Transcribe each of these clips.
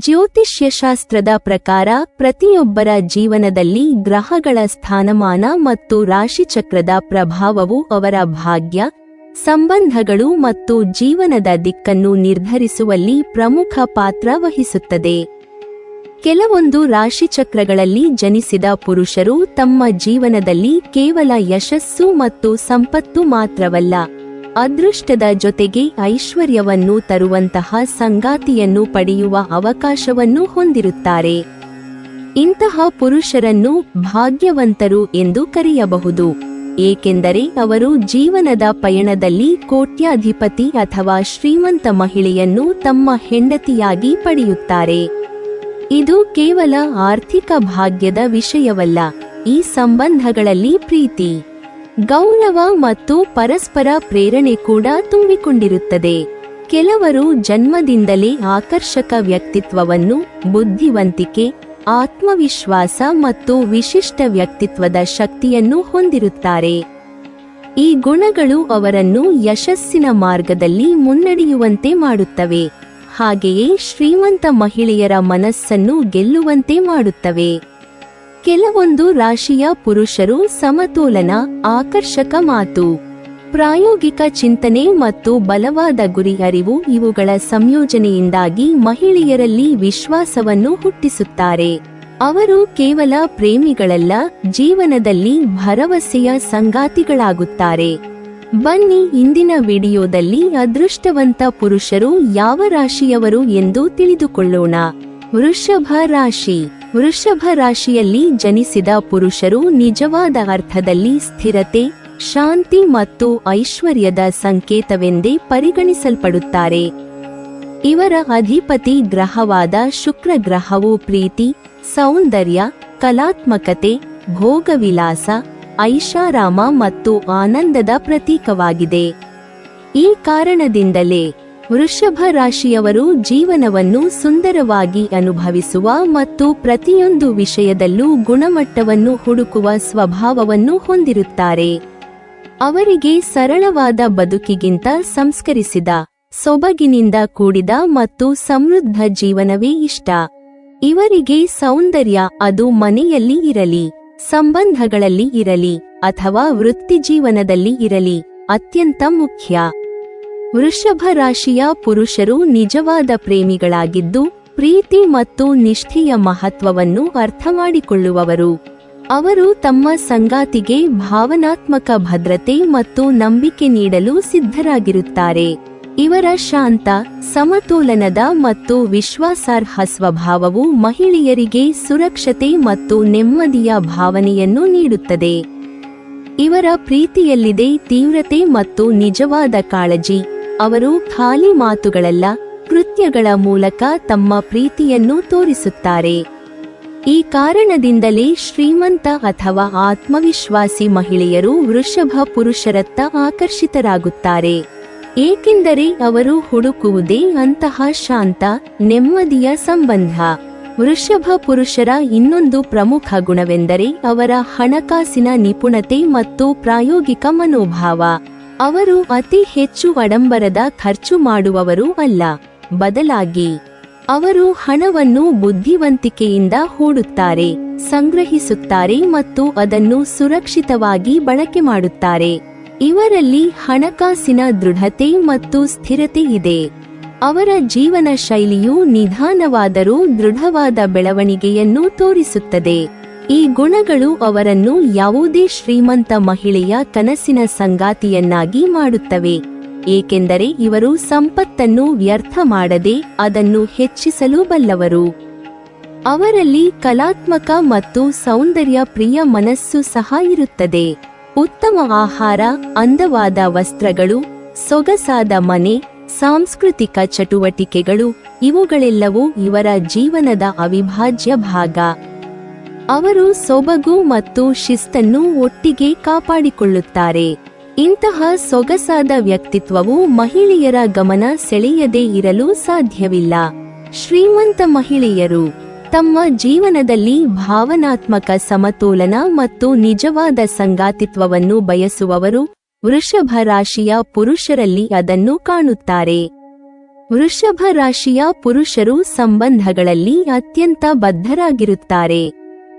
ಜ್ಯೋತಿಷ್ಯಶಾಸ್ತ್ರದ ಪ್ರಕಾರ ಪ್ರತಿಯೊಬ್ಬರ ಜೀವನದಲ್ಲಿ ಗ್ರಹಗಳ ಸ್ಥಾನಮಾನ ಮತ್ತು ರಾಶಿಚಕ್ರದ ಪ್ರಭಾವವು ಅವರ ಭಾಗ್ಯ, ಸಂಬಂಧಗಳು ಮತ್ತು ಜೀವನದ ದಿಕ್ಕನ್ನು ನಿರ್ಧರಿಸುವಲ್ಲಿ ಪ್ರಮುಖ ಪಾತ್ರ ವಹಿಸುತ್ತದೆ. ಕೆಲವೊಂದು ರಾಶಿಚಕ್ರಗಳಲ್ಲಿ ಜನಿಸಿದ ಪುರುಷರು ತಮ್ಮ ಜೀವನದಲ್ಲಿ ಕೇವಲ ಯಶಸ್ಸು ಮತ್ತು ಸಂಪತ್ತು ಮಾತ್ರವಲ್ಲ, ಅದೃಷ್ಟದ ಜೊತೆಗೆ ಐಶ್ವರ್ಯವನ್ನು ತರುವಂತಹ ಸಂಗಾತಿಯನ್ನು ಪಡೆಯುವ ಅವಕಾಶವನ್ನು ಹೊಂದಿರುತ್ತಾರೆ. ಇಂತಹ ಪುರುಷರನ್ನು ಭಾಗ್ಯವಂತರು ಎಂದು ಕರೆಯಬಹುದು, ಏಕೆಂದರೆ ಅವರು ಜೀವನದ ಪಯಣದಲ್ಲಿ ಕೋಟ್ಯಾಧಿಪತಿ ಅಥವಾ ಶ್ರೀಮಂತ ಮಹಿಳೆಯನ್ನು ತಮ್ಮ ಹೆಂಡತಿಯಾಗಿ ಪಡೆಯುತ್ತಾರೆ. ಇದು ಕೇವಲ ಆರ್ಥಿಕ ಭಾಗ್ಯದ ವಿಷಯವಲ್ಲ, ಈ ಸಂಬಂಧಗಳಲ್ಲಿ ಪ್ರೀತಿ, ಗೌರವ ಮತ್ತು ಪರಸ್ಪರ ಪ್ರೇರಣೆ ಕೂಡ ತುಂಬಿಕೊಂಡಿರುತ್ತದೆ. ಕೆಲವರು ಜನ್ಮದಿಂದಲೇ ಆಕರ್ಷಕ ವ್ಯಕ್ತಿತ್ವವನ್ನು, ಬುದ್ಧಿವಂತಿಕೆ, ಆತ್ಮವಿಶ್ವಾಸ ಮತ್ತು ವಿಶಿಷ್ಟ ವ್ಯಕ್ತಿತ್ವದ ಶಕ್ತಿಯನ್ನು ಹೊಂದಿರುತ್ತಾರೆ. ಈ ಗುಣಗಳು ಅವರನ್ನು ಯಶಸ್ಸಿನ ಮಾರ್ಗದಲ್ಲಿ ಮುನ್ನಡೆಯುವಂತೆ ಮಾಡುತ್ತವೆ, ಹಾಗೆಯೇ ಶ್ರೀಮಂತ ಮಹಿಳೆಯರ ಮನಸ್ಸನ್ನು ಗೆಲ್ಲುವಂತೆ ಮಾಡುತ್ತವೆ. ಕೆಲವೊಂದು ರಾಶಿಯ ಪುರುಷರು ಸಮತೋಲನ, ಆಕರ್ಷಕ ಮಾತು, ಪ್ರಾಯೋಗಿಕ ಚಿಂತನೆ ಮತ್ತು ಬಲವಾದ ಗುರಿ ಅರಿವು ಇವುಗಳ ಸಂಯೋಜನೆಯಿಂದಾಗಿ ಮಹಿಳೆಯರಲ್ಲಿ ವಿಶ್ವಾಸವನ್ನು ಹುಟ್ಟಿಸುತ್ತಾರೆ. ಅವರು ಕೇವಲ ಪ್ರೇಮಿಗಳಲ್ಲ, ಜೀವನದಲ್ಲಿ ಭರವಸೆಯ ಸಂಗಾತಿಗಳಾಗುತ್ತಾರೆ. ಬನ್ನಿ ಇಂದಿನ ವಿಡಿಯೋದಲ್ಲಿ ಅದೃಷ್ಟವಂತ ಪುರುಷರು ಯಾವ ರಾಶಿಯವರು ಎಂದು ತಿಳಿದುಕೊಳ್ಳೋಣ. ವೃಷಭ ರಾಶಿ. ವೃಷಭ ರಾಶಿಯಲ್ಲಿ ಜನಿಸಿದ ಪುರುಷರು ನಿಜವಾದ ಅರ್ಥದಲ್ಲಿ ಸ್ಥಿರತೆ, ಶಾಂತಿ ಮತ್ತು ಐಶ್ವರ್ಯದ ಸಂಕೇತವೆಂದೇ ಪರಿಗಣಿಸಲ್ಪಡುತ್ತಾರೆ. ಇವರ ಅಧಿಪತಿ ಗ್ರಹವಾದ ಶುಕ್ರ ಗ್ರಹವು ಪ್ರೀತಿ, ಸೌಂದರ್ಯ, ಕಲಾತ್ಮಕತೆ, ಭೋಗವಿಲಾಸ, ಐಷಾರಾಮ ಮತ್ತು ಆನಂದದ ಪ್ರತೀಕವಾಗಿದೆ. ಈ ಕಾರಣದಿಂದಲೇ ವೃಷಭ ರಾಶಿಯವರು ಜೀವನವನ್ನು ಸುಂದರವಾಗಿ ಅನುಭವಿಸುವ ಮತ್ತು ಪ್ರತಿಯೊಂದು ವಿಷಯದಲ್ಲೂ ಗುಣಮಟ್ಟವನ್ನು ಹುಡುಕುವ ಸ್ವಭಾವವನ್ನು ಹೊಂದಿರುತ್ತಾರೆ. ಅವರಿಗೆ ಸರಳವಾದ ಬದುಕಿಗಿಂತ ಸಂಸ್ಕರಿಸಿದ, ಸೊಬಗಿನಿಂದ ಕೂಡಿದ ಮತ್ತು ಸಮೃದ್ಧ ಜೀವನವೇ ಇಷ್ಟ. ಇವರಿಗೆ ಸೌಂದರ್ಯ, ಅದು ಮನೆಯಲ್ಲಿ ಇರಲಿ, ಸಂಬಂಧಗಳಲ್ಲಿ ಇರಲಿ ಅಥವಾ ವೃತ್ತಿಜೀವನದಲ್ಲಿ ಇರಲಿ, ಅತ್ಯಂತ ಮುಖ್ಯ. ವೃಷಭ ರಾಶಿಯ ಪುರುಷರು ನಿಜವಾದ ಪ್ರೇಮಿಗಳಾಗಿದ್ದು, ಪ್ರೀತಿ ಮತ್ತು ನಿಷ್ಠೆಯ ಮಹತ್ವವನ್ನು ಅರ್ಥಮಾಡಿಕೊಳ್ಳುವವರು. ಅವರು ತಮ್ಮ ಸಂಗಾತಿಗೆ ಭಾವನಾತ್ಮಕ ಭದ್ರತೆ ಮತ್ತು ನಂಬಿಕೆ ನೀಡಲು ಸಿದ್ಧರಾಗಿರುತ್ತಾರೆ. ಇವರ ಶಾಂತ, ಸಮತೋಲನದ ಮತ್ತು ವಿಶ್ವಾಸಾರ್ಹ ಸ್ವಭಾವವು ಮಹಿಳೆಯರಿಗೆ ಸುರಕ್ಷತೆ ಮತ್ತು ನೆಮ್ಮದಿಯ ಭಾವನೆಯನ್ನು ನೀಡುತ್ತದೆ. ಇವರ ಪ್ರೀತಿಯಲ್ಲಿದೆ ತೀವ್ರತೆ ಮತ್ತು ನಿಜವಾದ ಕಾಳಜಿ. ಅವರು ಖಾಲಿ ಮಾತುಗಳಲ್ಲ, ಕೃತ್ಯಗಳ ಮೂಲಕ ತಮ್ಮ ಪ್ರೀತಿಯನ್ನು ತೋರಿಸುತ್ತಾರೆ. ಈ ಕಾರಣದಿಂದಲೇ ಶ್ರೀಮಂತ ಅಥವಾ ಆತ್ಮವಿಶ್ವಾಸಿ ಮಹಿಳೆಯರು ವೃಷಭ ಪುರುಷರತ್ತ ಆಕರ್ಷಿತರಾಗುತ್ತಾರೆ, ಏಕೆಂದರೆ ಅವರು ಹುಡುಕುವುದೇ ಅಂತಹ ಶಾಂತ, ನೆಮ್ಮದಿಯ ಸಂಬಂಧ. ವೃಷಭ ಪುರುಷರ ಇನ್ನೊಂದು ಪ್ರಮುಖ ಗುಣವೆಂದರೆ ಅವರ ಹಣಕಾಸಿನ ನಿಪುಣತೆ ಮತ್ತು ಪ್ರಾಯೋಗಿಕ ಮನೋಭಾವ. ಅವರು ಅತಿ ಹೆಚ್ಚು ಆಡಂಬರದ ಖರ್ಚು ಮಾಡುವವರು ಅಲ್ಲ, ಬದಲಾಗಿ ಅವರು ಹಣವನ್ನು ಬುದ್ಧಿವಂತಿಕೆಯಿಂದ ಹೂಡುತ್ತಾರೆ, ಸಂಗ್ರಹಿಸುತ್ತಾರೆ ಮತ್ತು ಅದನ್ನು ಸುರಕ್ಷಿತವಾಗಿ ಬಳಕೆ ಮಾಡುತ್ತಾರೆ. ಇವರಲ್ಲಿ ಹಣಕಾಸಿನ ದೃಢತೆ ಮತ್ತು ಸ್ಥಿರತೆ ಇದೆ. ಅವರ ಜೀವನ ಶೈಲಿಯು ನಿಧಾನವಾದರೂ ದೃಢವಾದ ಬೆಳವಣಿಗೆಯನ್ನು ತೋರಿಸುತ್ತದೆ. ಈ ಗುಣಗಳು ಅವರನ್ನು ಯಾವುದೇ ಶ್ರೀಮಂತ ಮಹಿಳೆಯ ಕನಸಿನ ಸಂಗಾತಿಯನ್ನಾಗಿ ಮಾಡುತ್ತವೆ, ಏಕೆಂದರೆ ಇವರು ಸಂಪತ್ತನ್ನು ವ್ಯರ್ಥ ಮಾಡದೆ ಅದನ್ನು ಹೆಚ್ಚಿಸಲು ಬಲ್ಲವರು. ಅವರಲ್ಲಿ ಕಲಾತ್ಮಕ ಮತ್ತು ಸೌಂದರ್ಯ ಪ್ರಿಯ ಮನಸ್ಸು ಸಹ ಇರುತ್ತದೆ. ಉತ್ತಮ ಆಹಾರ, ಅಂದವಾದ ವಸ್ತ್ರಗಳು, ಸೊಗಸಾದ ಮನೆ, ಸಾಂಸ್ಕೃತಿಕ ಚಟುವಟಿಕೆಗಳು ಇವುಗಳೆಲ್ಲವೂ ಇವರ ಜೀವನದ ಅವಿಭಾಜ್ಯ ಭಾಗ. ಅವರು ಸೊಬಗು ಮತ್ತು ಶಿಸ್ತನ್ನು ಒಟ್ಟಿಗೆ ಕಾಪಾಡಿಕೊಳ್ಳುತ್ತಾರೆ. ಇಂತಹ ಸೊಗಸಾದ ವ್ಯಕ್ತಿತ್ವವು ಮಹಿಳೆಯರ ಗಮನ ಸೆಳೆಯದೇ ಇರಲು ಸಾಧ್ಯವಿಲ್ಲ. ಶ್ರೀಮಂತ ಮಹಿಳೆಯರು ತಮ್ಮ ಜೀವನದಲ್ಲಿ ಭಾವನಾತ್ಮಕ ಸಮತೋಲನ ಮತ್ತು ನಿಜವಾದ ಸಂಗಾತಿತ್ವವನ್ನು ಬಯಸುವವರು ವೃಷಭ ರಾಶಿಯ ಪುರುಷರಲ್ಲಿ ಅದನ್ನು ಕಾಣುತ್ತಾರೆ. ವೃಷಭ ರಾಶಿಯ ಪುರುಷರು ಸಂಬಂಧಗಳಲ್ಲಿ ಅತ್ಯಂತ ಬದ್ಧರಾಗಿರುತ್ತಾರೆ.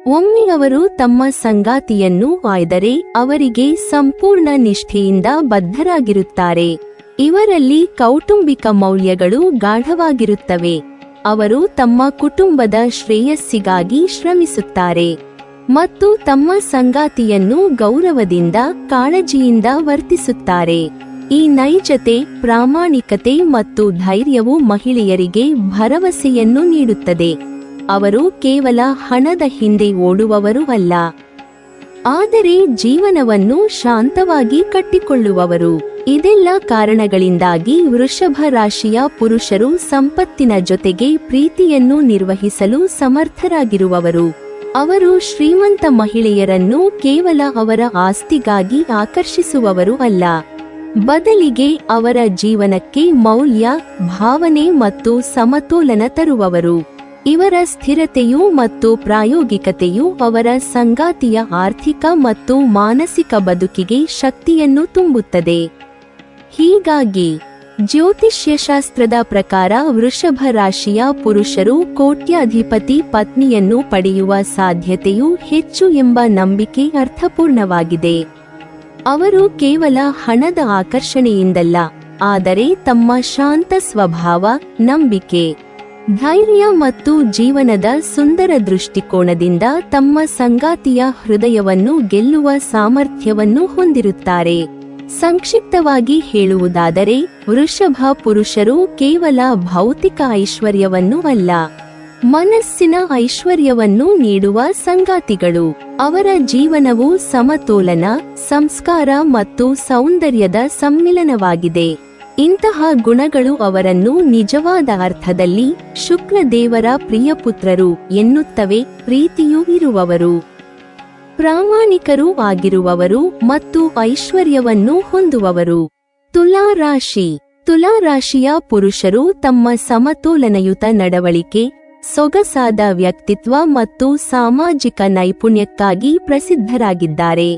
ಒಮ್ಮೆ ಅವರು ತಮ್ಮ ಸಂಗಾತಿಯನ್ನು ಆಯ್ದರೆ ಅವರಿಗೆ ಸಂಪೂರ್ಣ ನಿಷ್ಠೆಯಿಂದ ಬದ್ಧರಾಗಿರುತ್ತಾರೆ. ಇವರಲ್ಲಿ ಕೌಟುಂಬಿಕ ಮೌಲ್ಯಗಳು ಗಾಢವಾಗಿರುತ್ತವೆ. ಅವರು ತಮ್ಮ ಕುಟುಂಬದ ಶ್ರೇಯಸ್ಸಿಗಾಗಿ ಶ್ರಮಿಸುತ್ತಾರೆ ಮತ್ತು ತಮ್ಮ ಸಂಗಾತಿಯನ್ನು ಗೌರವದಿಂದ ಕಾಳಜಿಯಿಂದ ವರ್ತಿಸುತ್ತಾರೆ. ಈ ನೈಜತೆ, ಪ್ರಾಮಾಣಿಕತೆ ಮತ್ತು ಧೈರ್ಯವು ಮಹಿಳೆಯರಿಗೆ ಭರವಸೆಯನ್ನು ನೀಡುತ್ತದೆ. ಅವರು ಕೇವಲ ಹಣದ ಹಿಂದೆ ಓಡುವವರು ಅಲ್ಲ, ಆದರೆ ಜೀವನವನ್ನು ಶಾಂತವಾಗಿ ಕಟ್ಟಿಕೊಳ್ಳುವವರು. ಇದೆಲ್ಲ ಕಾರಣಗಳಿಂದಾಗಿ ವೃಷಭ ರಾಶಿಯ ಪುರುಷರು ಸಂಪತ್ತಿನ ಜೊತೆಗೆ ಪ್ರೀತಿಯನ್ನು ನಿರ್ವಹಿಸಲು ಸಮರ್ಥರಾಗಿರುವವರು. ಅವರು ಶ್ರೀಮಂತ ಮಹಿಳೆಯರನ್ನು ಕೇವಲ ಅವರ ಆಸ್ತಿಗಾಗಿ ಆಕರ್ಷಿಸುವವರು ಅಲ್ಲ, ಬದಲಿಗೆ ಅವರ ಜೀವನಕ್ಕೆ ಮೌಲ್ಯ, ಭಾವನೆ ಮತ್ತು ಸಮತೋಲನ ತರುವವರು. ಇವರ ಸ್ಥಿರತೆಯು ಮತ್ತು ಪ್ರಾಯೋಗಿಕತೆಯು ಅವರ ಸಂಗಾತಿಯ ಆರ್ಥಿಕ ಮತ್ತು ಮಾನಸಿಕ ಬದುಕಿಗೆ ಶಕ್ತಿಯನ್ನು ತುಂಬುತ್ತದೆ. ಹೀಗಾಗಿ ಜ್ಯೋತಿಷ್ಯಶಾಸ್ತ್ರದ ಪ್ರಕಾರ ವೃಷಭ ರಾಶಿಯ ಪುರುಷರು ಕೋಟ್ಯಾಧಿಪತಿ ಪತ್ನಿಯನ್ನು ಪಡೆಯುವ ಸಾಧ್ಯತೆಯು ಹೆಚ್ಚು ಎಂಬ ನಂಬಿಕೆ ಅರ್ಥಪೂರ್ಣವಾಗಿದೆ. ಅವರು ಕೇವಲ ಹಣದ ಆಕರ್ಷಣೆಯಿಂದಲ್ಲ, ಆದರೆ ತಮ್ಮ ಶಾಂತ ಸ್ವಭಾವ, ನಂಬಿಕೆ, ಧೈರ್ಯ ಮತ್ತು ಜೀವನದ ಸುಂದರ ದೃಷ್ಟಿಕೋನದಿಂದ ತಮ್ಮ ಸಂಗಾತಿಯ ಹೃದಯವನ್ನು ಗೆಲ್ಲುವ ಸಾಮರ್ಥ್ಯವನ್ನು ಹೊಂದಿರುತ್ತಾರೆ. ಸಂಕ್ಷಿಪ್ತವಾಗಿ ಹೇಳುವುದಾದರೆ, ವೃಷಭ ಪುರುಷರು ಕೇವಲ ಭೌತಿಕ ಐಶ್ವರ್ಯವನ್ನು ಅಲ್ಲ, ಮನಸ್ಸಿನ ಐಶ್ವರ್ಯವನ್ನು ನೀಡುವ ಸಂಗಾತಿಗಳು. ಅವರ ಜೀವನವು ಸಮತೋಲನ, ಸಂಸ್ಕಾರ ಮತ್ತು ಸೌಂದರ್ಯದ ಸಮ್ಮಿಲನವಾಗಿದೆ. ಇಂತಹ ಗುಣಗಳು ಅವರನ್ನು ನಿಜವಾದ ಅರ್ಥದಲ್ಲಿ ಶುಕ್ರ ದೇವರ ಪ್ರಿಯಪುತ್ರರು ಎನ್ನುತ್ತವೆ. ಪ್ರೀತಿಯೂ ಇರುವವರು, ಪ್ರಾಮಾಣಿಕರೂ ಆಗಿರುವವರು ಮತ್ತು ಐಶ್ವರ್ಯವನ್ನು ಹೊಂದುವವರು. ತುಲಾ ರಾಶಿ. ತುಲಾ ರಾಶಿಯ ಪುರುಷರು ತಮ್ಮ ಸಮತೋಲನಯುತ ನಡವಳಿಕೆ, ಸೊಗಸಾದ ವ್ಯಕ್ತಿತ್ವ ಮತ್ತು ಸಾಮಾಜಿಕ ನೈಪುಣ್ಯಕ್ಕಾಗಿ ಪ್ರಸಿದ್ಧರಾಗಿದ್ದಾರೆ.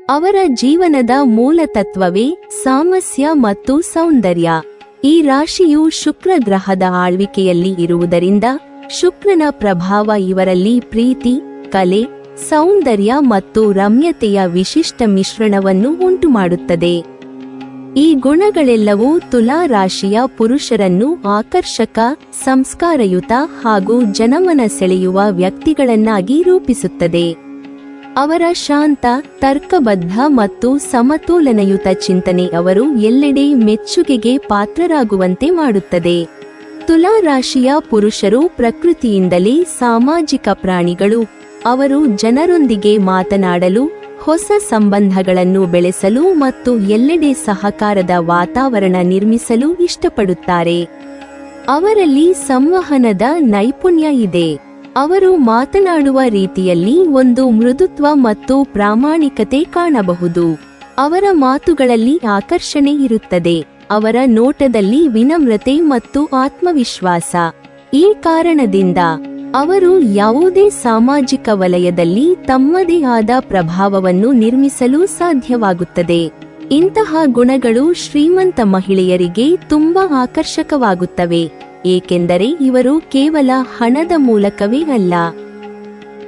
ಅವರ ಜೀವನದ ಮೂಲ ತತ್ವವೇ ಸಾಮರಸ್ಯ ಮತ್ತು ಸೌಂದರ್ಯ. ಈ ರಾಶಿಯು ಶುಕ್ರ ಗ್ರಹದ ಆಳ್ವಿಕೆಯಲ್ಲಿ ಇರುವುದರಿಂದ ಶುಕ್ರನ ಪ್ರಭಾವ ಇವರಲ್ಲಿ ಪ್ರೀತಿ, ಕಲೆ, ಸೌಂದರ್ಯ ಮತ್ತು ರಮ್ಯತೆಯ ವಿಶಿಷ್ಟ ಮಿಶ್ರಣವನ್ನು ಉಂಟುಮಾಡುತ್ತದೆ. ಈ ಗುಣಗಳೆಲ್ಲವೂ ತುಲಾ ರಾಶಿಯ ಪುರುಷರನ್ನು ಆಕರ್ಷಕ, ಸಂಸ್ಕಾರಯುತ ಹಾಗೂ ಜನಮನ ಸೆಳೆಯುವ ವ್ಯಕ್ತಿಗಳನ್ನಾಗಿ ರೂಪಿಸುತ್ತದೆ. ಅವರ ಶಾಂತ, ತರ್ಕಬದ್ಧ ಮತ್ತು ಸಮತೋಲನಯುತ ಚಿಂತನೆ ಅವರು ಎಲ್ಲೆಡೆ ಮೆಚ್ಚುಗೆಗೆ ಪಾತ್ರರಾಗುವಂತೆ ಮಾಡುತ್ತದೆ. ತುಲಾ ರಾಶಿಯ ಪುರುಷರು ಪ್ರಕೃತಿಯಿಂದಲೇ ಸಾಮಾಜಿಕ ಪ್ರಾಣಿಗಳು. ಅವರು ಜನರೊಂದಿಗೆ ಮಾತನಾಡಲು, ಹೊಸ ಸಂಬಂಧಗಳನ್ನು ಬೆಳೆಸಲು ಮತ್ತು ಎಲ್ಲೆಡೆ ಸಹಕಾರದ ವಾತಾವರಣ ನಿರ್ಮಿಸಲು ಇಷ್ಟಪಡುತ್ತಾರೆ. ಅವರಲ್ಲಿ ಸಂವಹನದ ನೈಪುಣ್ಯ ಇದೆ. ಅವರು ಮಾತನಾಡುವ ರೀತಿಯಲ್ಲಿ ಒಂದು ಮೃದುತ್ವ ಮತ್ತು ಪ್ರಾಮಾಣಿಕತೆ ಕಾಣಬಹುದು. ಅವರ ಮಾತುಗಳಲ್ಲಿ ಆಕರ್ಷಣೆ ಇರುತ್ತದೆ. ಅವರ ನೋಟದಲ್ಲಿ ವಿನಮ್ರತೆ ಮತ್ತು ಆತ್ಮವಿಶ್ವಾಸ. ಈ ಕಾರಣದಿಂದ ಅವರು ಯಾವುದೇ ಸಾಮಾಜಿಕ ವಲಯದಲ್ಲಿ ತಮ್ಮದೇ ಆದ ಪ್ರಭಾವವನ್ನು ನಿರ್ಮಿಸಲು ಸಾಧ್ಯವಾಗುತ್ತದೆ. ಇಂತಹ ಗುಣಗಳು ಶ್ರೀಮಂತ ಮಹಿಳೆಯರಿಗೆ ತುಂಬಾ ಆಕರ್ಷಕವಾಗುತ್ತವೆ, ಏಕೆಂದರೆ ಇವರು ಕೇವಲ ಹಣದ ಮೂಲಕವೇ ಅಲ್ಲ,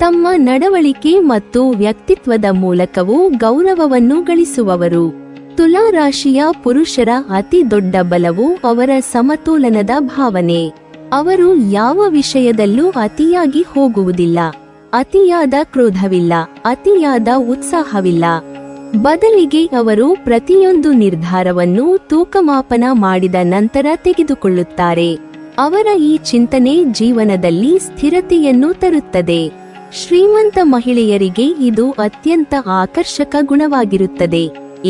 ತಮ್ಮ ನಡವಳಿಕೆ ಮತ್ತು ವ್ಯಕ್ತಿತ್ವದ ಮೂಲಕವೂ ಗೌರವವನ್ನು ಗಳಿಸುವವರು. ತುಲಾ ರಾಶಿಯ ಪುರುಷರ ಅತಿ ದೊಡ್ಡ ಬಲವು ಅವರ ಸಮತೋಲನದ ಭಾವನೆ. ಅವರು ಯಾವ ವಿಷಯದಲ್ಲೂ ಅತಿಯಾಗಿ ಹೋಗುವುದಿಲ್ಲ, ಅತಿಯಾದ ಕ್ರೋಧವಿಲ್ಲ, ಅತಿಯಾದ ಉತ್ಸಾಹವಿಲ್ಲ. ಬದಲಿಗೆ ಅವರು ಪ್ರತಿಯೊಂದು ನಿರ್ಧಾರವನ್ನು ತೂಕಮಾಪನ ಮಾಡಿದ ನಂತರ ತೆಗೆದುಕೊಳ್ಳುತ್ತಾರೆ. ಅವರ ಈ ಚಿಂತನೆ ಜೀವನದಲ್ಲಿ ಸ್ಥಿರತೆಯನ್ನು ತರುತ್ತದೆ. ಶ್ರೀಮಂತ ಮಹಿಳೆಯರಿಗೆ ಇದು ಅತ್ಯಂತ ಆಕರ್ಷಕ ಗುಣವಾಗಿರುತ್ತದೆ,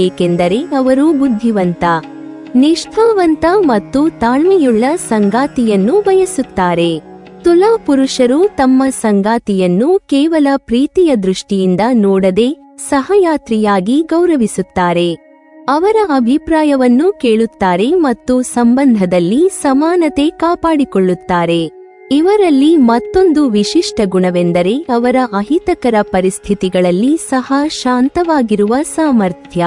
ಏಕೆಂದರೆ ಅವರು ಬುದ್ಧಿವಂತ, ನಿಷ್ಠಾವಂತ ಮತ್ತು ತಾಳ್ಮೆಯುಳ್ಳ ಸಂಗಾತಿಯನ್ನು ಬಯಸುತ್ತಾರೆ. ತುಲಾ ಪುರುಷರು ತಮ್ಮ ಸಂಗಾತಿಯನ್ನು ಕೇವಲ ಪ್ರೀತಿಯ ದೃಷ್ಟಿಯಿಂದ ನೋಡದೆ ಸಹಯಾತ್ರಿಯಾಗಿ ಗೌರವಿಸುತ್ತಾರೆ. ಅವರ ಅಭಿಪ್ರಾಯವನ್ನು ಕೇಳುತ್ತಾರೆ ಮತ್ತು ಸಂಬಂಧದಲ್ಲಿ ಸಮಾನತೆ ಕಾಪಾಡಿಕೊಳ್ಳುತ್ತಾರೆ. ಇವರಲ್ಲಿ ಮತ್ತೊಂದು ವಿಶಿಷ್ಟ ಗುಣವೆಂದರೆ ಅವರ ಅಹಿತಕರ ಪರಿಸ್ಥಿತಿಗಳಲ್ಲಿ ಸಹ ಶಾಂತವಾಗಿರುವ ಸಾಮರ್ಥ್ಯ.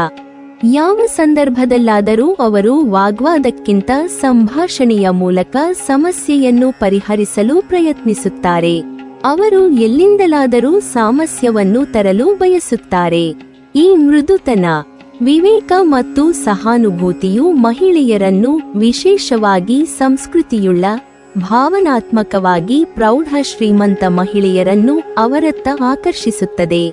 ಯಾವ ಸಂದರ್ಭದಲ್ಲಾದರೂ ಅವರು ವಾಗ್ವಾದಕ್ಕಿಂತ ಸಂಭಾಷಣೆಯ ಮೂಲಕ ಸಮಸ್ಯೆಯನ್ನು ಪರಿಹರಿಸಲು ಪ್ರಯತ್ನಿಸುತ್ತಾರೆ. ಅವರು ಎಲ್ಲಿಂದಲಾದರೂ ಸಾಮರಸ್ಯವನ್ನು ತರಲು ಬಯಸುತ್ತಾರೆ. ಈ ಮೃದುತನ, ವಿವೇಕ ಮತ್ತು ಸಹಾನುಭೂತಿಯು ಮಹಿಳೆಯರನ್ನು, ವಿಶೇಷವಾಗಿ ಸಂಸ್ಕೃತಿಯುಳ್ಳ, ಭಾವನಾತ್ಮಕವಾಗಿ ಪ್ರೌಢ ಶ್ರೀಮಂತ ಮಹಿಳೆಯರನ್ನು ಅವರತ್ತ ಆಕರ್ಷಿಸುತ್ತದೆ.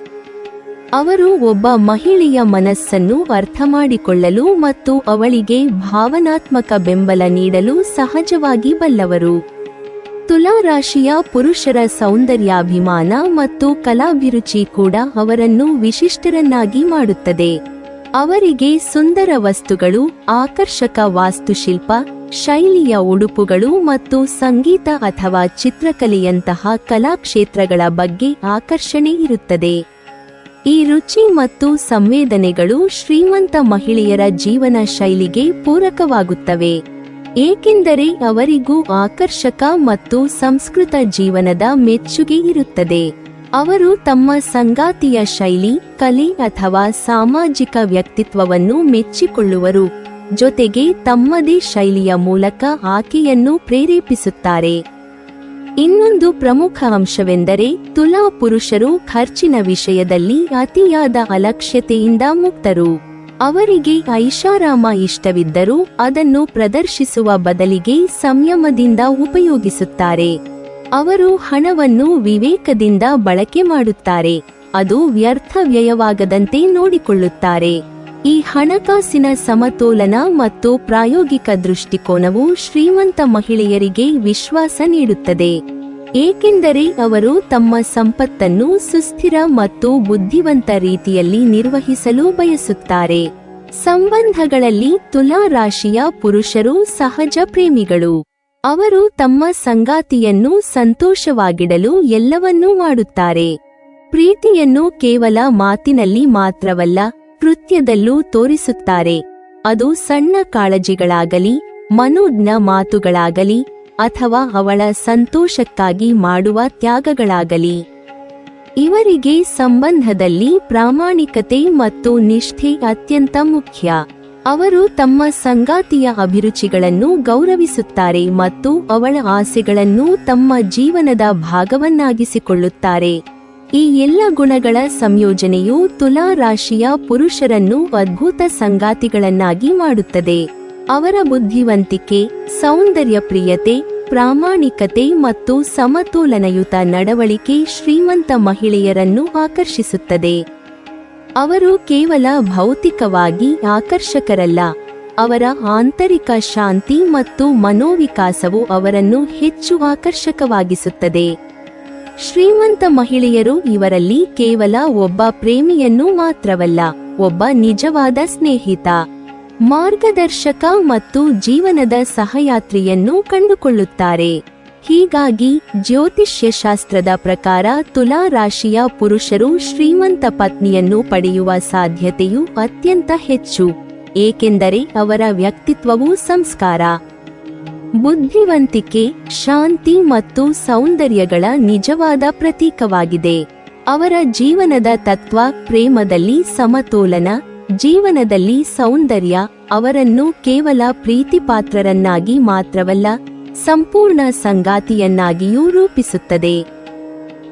ಅವರು ಒಬ್ಬ ಮಹಿಳೆಯ ಮನಸ್ಸನ್ನು ಅರ್ಥಮಾಡಿಕೊಳ್ಳಲು ಮತ್ತು ಅವಳಿಗೆ ಭಾವನಾತ್ಮಕ ಬೆಂಬಲ ನೀಡಲು ಸಹಜವಾಗಿ ಬಲ್ಲವರು. ತುಲಾ ರಾಶಿಯ ಪುರುಷರ ಸೌಂದರ್ಯಾಭಿಮಾನ ಮತ್ತು ಕಲಾಭಿರುಚಿ ಕೂಡ ಅವರನ್ನು ವಿಶಿಷ್ಟರನ್ನಾಗಿ ಮಾಡುತ್ತದೆ. ಅವರಿಗೆ ಸುಂದರ ವಸ್ತುಗಳು, ಆಕರ್ಷಕ ವಾಸ್ತುಶಿಲ್ಪ, ಶೈಲಿಯ ಉಡುಪುಗಳು ಮತ್ತು ಸಂಗೀತ ಅಥವಾ ಚಿತ್ರಕಲೆಯಂತಹ ಕಲಾಕ್ಷೇತ್ರಗಳ ಬಗ್ಗೆ ಆಕರ್ಷಣೆ ಇರುತ್ತದೆ. ಈ ರುಚಿ ಮತ್ತು ಸಂವೇದನೆಗಳು ಶ್ರೀಮಂತ ಮಹಿಳೆಯರ ಜೀವನ ಶೈಲಿಗೆ ಪೂರಕವಾಗುತ್ತವೆ, ಏಕೆಂದರೆ ಅವರಿಗೂ ಆಕರ್ಷಕ ಮತ್ತು ಸಂಸ್ಕೃತ ಜೀವನದ ಮೆಚ್ಚುಗೆ ಇರುತ್ತದೆ. ಅವರು ತಮ್ಮ ಸಂಗಾತಿಯ ಶೈಲಿ, ಕಲೆ ಅಥವಾ ಸಾಮಾಜಿಕ ವ್ಯಕ್ತಿತ್ವವನ್ನು ಮೆಚ್ಚಿಕೊಳ್ಳುವರು, ಜೊತೆಗೆ ತಮ್ಮದೇ ಶೈಲಿಯ ಮೂಲಕ ಆಕೆಯನ್ನು ಪ್ರೇರೇಪಿಸುತ್ತಾರೆ. ಇನ್ನೊಂದು ಪ್ರಮುಖ ಅಂಶವೆಂದರೆ ತುಲಾ ಪುರುಷರು ಖರ್ಚಿನ ವಿಷಯದಲ್ಲಿ ಅತಿಯಾದ ಅಲಕ್ಷ್ಯತೆಯಿಂದ ಮುಕ್ತರು. ಅವರಿಗೆ ಐಷಾರಾಮ ಇಷ್ಟವಿದ್ದರೂ ಅದನ್ನು ಪ್ರದರ್ಶಿಸುವ ಬದಲಿಗೆ ಸಂಯಮದಿಂದ ಉಪಯೋಗಿಸುತ್ತಾರೆ. ಅವರು ಹಣವನ್ನು ವಿವೇಕದಿಂದ ಬಳಕೆ ಮಾಡುತ್ತಾರೆ, ಅದು ವ್ಯರ್ಥ ವ್ಯಯವಾಗದಂತೆ ನೋಡಿಕೊಳ್ಳುತ್ತಾರೆ. ಈ ಹಣಕಾಸಿನ ಸಮತೋಲನ ಮತ್ತು ಪ್ರಾಯೋಗಿಕ ದೃಷ್ಟಿಕೋನವು ಶ್ರೀಮಂತ ಮಹಿಳೆಯರಿಗೆ ವಿಶ್ವಾಸ ನೀಡುತ್ತದೆ, ಏಕೆಂದರೆ ಅವರು ತಮ್ಮ ಸಂಪತ್ತನ್ನು ಸುಸ್ಥಿರ ಮತ್ತು ಬುದ್ಧಿವಂತ ರೀತಿಯಲ್ಲಿ ನಿರ್ವಹಿಸಲು ಬಯಸುತ್ತಾರೆ. ಸಂಬಂಧಗಳಲ್ಲಿ ತುಲಾ ರಾಶಿಯ ಪುರುಷರು ಸಹಜ ಪ್ರೇಮಿಗಳು. ಅವರು ತಮ್ಮ ಸಂಗಾತಿಯನ್ನು ಸಂತೋಷವಾಗಿಡಲು ಎಲ್ಲವನ್ನೂ ಮಾಡುತ್ತಾರೆ. ಪ್ರೀತಿಯನ್ನು ಕೇವಲ ಮಾತಿನಲ್ಲಿ ಮಾತ್ರವಲ್ಲ, ಕೃತ್ಯದಲ್ಲೂ ತೋರಿಸುತ್ತಾರೆ. ಅದು ಸಣ್ಣ ಕಾಳಜಿಗಳಾಗಲಿ, ಮನೋಜ್ಞ ಮಾತುಗಳಾಗಲಿ, ಅಥವಾ ಅವಳ ಸಂತೋಷಕ್ಕಾಗಿ ಮಾಡುವ ತ್ಯಾಗಗಳಾಗಲಿ. ಇವರಿಗೆ ಸಂಬಂಧದಲ್ಲಿ ಪ್ರಾಮಾಣಿಕತೆ ಮತ್ತು ನಿಷ್ಠೆ ಅತ್ಯಂತ ಮುಖ್ಯ. ಅವರು ತಮ್ಮ ಸಂಗಾತಿಯ ಅಭಿರುಚಿಗಳನ್ನು ಗೌರವಿಸುತ್ತಾರೆ ಮತ್ತು ಅವಳ ಆಸೆಗಳನ್ನು ತಮ್ಮ ಜೀವನದ ಭಾಗವನ್ನಾಗಿಸಿಕೊಳ್ಳುತ್ತಾರೆ. ಈ ಎಲ್ಲ ಗುಣಗಳ ಸಂಯೋಜನೆಯು ತುಲಾ ರಾಶಿಯ ಪುರುಷರನ್ನು ಅದ್ಭುತ ಸಂಗಾತಿಗಳನ್ನಾಗಿ ಮಾಡುತ್ತದೆ. ಅವರ ಬುದ್ಧಿವಂತಿಕೆ, ಸೌಂದರ್ಯಪ್ರಿಯತೆ, ಪ್ರಾಮಾಣಿಕತೆ ಮತ್ತು ಸಮತೋಲನಯುತ ನಡವಳಿಕೆ ಶ್ರೀಮಂತ ಮಹಿಳೆಯರನ್ನು ಆಕರ್ಷಿಸುತ್ತದೆ. ಅವರು ಕೇವಲ ಭೌತಿಕವಾಗಿ ಆಕರ್ಷಕರಲ್ಲ, ಅವರ ಆಂತರಿಕ ಶಾಂತಿ ಮತ್ತು ಮನೋವಿಕಾಸವು ಅವರನ್ನು ಹೆಚ್ಚು ಆಕರ್ಷಕವಾಗಿಸುತ್ತದೆ. ಶ್ರೀಮಂತ ಮಹಿಳೆಯರು ಇವರಲ್ಲಿ ಕೇವಲ ಒಬ್ಬ ಪ್ರೇಮಿಯನ್ನು ಮಾತ್ರವಲ್ಲ, ಒಬ್ಬ ನಿಜವಾದ ಸ್ನೇಹಿತ, ಮಾರ್ಗದರ್ಶಕ ಮತ್ತು ಜೀವನದ ಸಹಯಾತ್ರಿಯನ್ನು ಕಂಡುಕೊಳ್ಳುತ್ತಾರೆ. ಹೀಗಾಗಿ ಜ್ಯೋತಿಷ್ಯಶಾಸ್ತ್ರದ ಪ್ರಕಾರ ತುಲಾ ರಾಶಿಯ ಪುರುಷರು ಶ್ರೀಮಂತ ಪತ್ನಿಯನ್ನು ಪಡೆಯುವ ಸಾಧ್ಯತೆಯು ಅತ್ಯಂತ ಹೆಚ್ಚು, ಏಕೆಂದರೆ ಅವರ ವ್ಯಕ್ತಿತ್ವವು ಸಂಸ್ಕಾರ, ಬುದ್ಧಿವಂತಿಕೆ, ಶಾಂತಿ ಮತ್ತು ಸೌಂದರ್ಯಗಳ ನಿಜವಾದ ಪ್ರತೀಕವಾಗಿದೆ. ಅವರ ಜೀವನದ ತತ್ವ ಪ್ರೇಮದಲ್ಲಿ ಸಮತೋಲನ, ಜೀವನದಲ್ಲಿ ಸೌಂದರ್ಯ ಅವರನ್ನು ಕೇವಲ ಪ್ರೀತಿಪಾತ್ರರನ್ನಾಗಿ ಮಾತ್ರವಲ್ಲ, ಸಂಪೂರ್ಣ ಸಂಗಾತಿಯನ್ನಾಗಿಯೂ ರೂಪಿಸುತ್ತದೆ.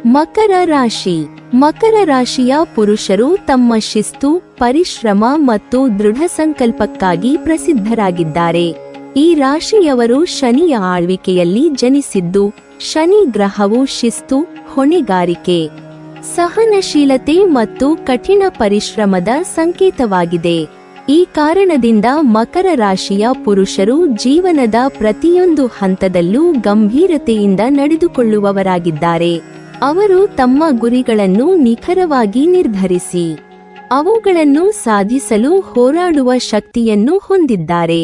ಮಕರ ರಾಶಿ. ಮಕರ ರಾಶಿಯ ಪುರುಷರು ತಮ್ಮ ಶಿಸ್ತು, ಪರಿಶ್ರಮ ಮತ್ತು ದೃಢ ಸಂಕಲ್ಪಕ್ಕಾಗಿ ಪ್ರಸಿದ್ಧರಾಗಿದ್ದಾರೆ. ಈ ರಾಶಿಯವರು ಶನಿಯ ಆಳ್ವಿಕೆಯಲ್ಲಿ ಜನಿಸಿದ್ದು, ಶನಿ ಗ್ರಹವು ಶಿಸ್ತು, ಹೊಣೆಗಾರಿಕೆ, ಸಹನಶೀಲತೆ ಮತ್ತು ಕಠಿಣ ಪರಿಶ್ರಮದ ಸಂಕೇತವಾಗಿದೆ. ಈ ಕಾರಣದಿಂದ ಮಕರ ರಾಶಿಯ ಪುರುಷರು ಜೀವನದ ಪ್ರತಿಯೊಂದು ಹಂತದಲ್ಲೂ ಗಂಭೀರತೆಯಿಂದ ನಡೆದುಕೊಳ್ಳುವವರಾಗಿದ್ದಾರೆ. ಅವರು ತಮ್ಮ ಗುರಿಗಳನ್ನು ನಿಖರವಾಗಿ ನಿರ್ಧರಿಸಿ ಅವುಗಳನ್ನು ಸಾಧಿಸಲು ಹೋರಾಡುವ ಶಕ್ತಿಯನ್ನು ಹೊಂದಿದ್ದಾರೆ.